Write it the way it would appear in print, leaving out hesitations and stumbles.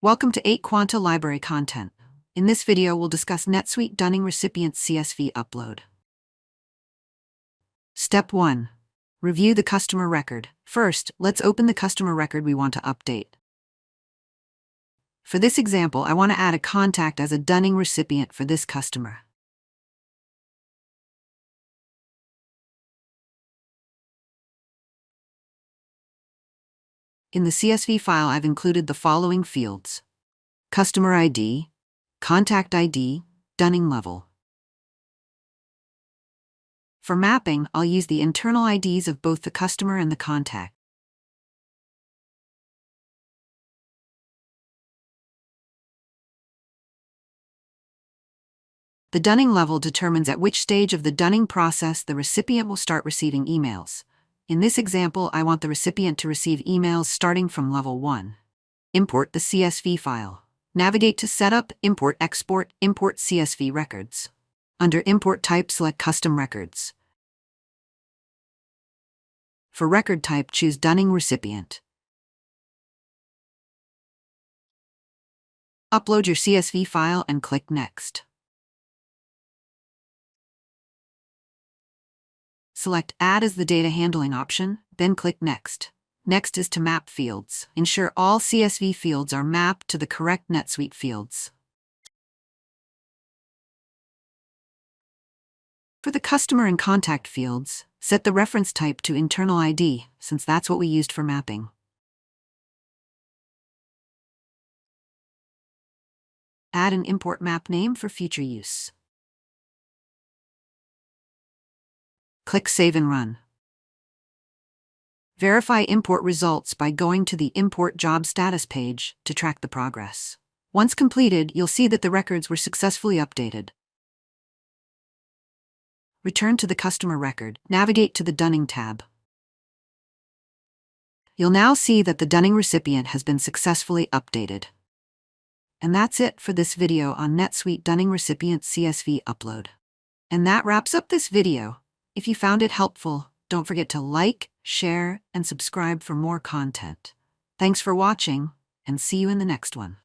Welcome to 8 Quanta Library Content. In this video, we'll discuss NetSuite Dunning Recipients CSV upload. Step 1. Review the customer record. First, let's open the customer record we want to update. For this example, I want to add a contact as a Dunning recipient for this customer. In the CSV file, I've included the following fields: Customer ID, Contact ID, Dunning level. For mapping, I'll use the internal IDs of both the customer and the contact. The Dunning level determines at which stage of the Dunning process the recipient will start receiving emails. In this example, I want the recipient to receive emails starting from level 1. Import the CSV file. Navigate to Setup, Import Export, Import CSV Records. Under Import Type, select Custom Records. For record type, choose Dunning Recipient. Upload your CSV file and click Next. Select Add as the data handling option, then click Next. Next is to map fields. Ensure all CSV fields are mapped to the correct NetSuite fields. For the customer and contact fields, set the reference type to internal ID, since that's what we used for mapping. Add an import map name for future use. Click Save and Run. Verify import results by going to the Import Job Status page to track the progress. Once completed, you'll see that the records were successfully updated. Return to the customer record. Navigate to the Dunning tab. You'll now see that the Dunning recipient has been successfully updated. And that's it for this video on NetSuite Dunning Recipient CSV upload. And that wraps up this video. If you found it helpful, don't forget to like, share, and subscribe for more content. Thanks for watching, and see you in the next one.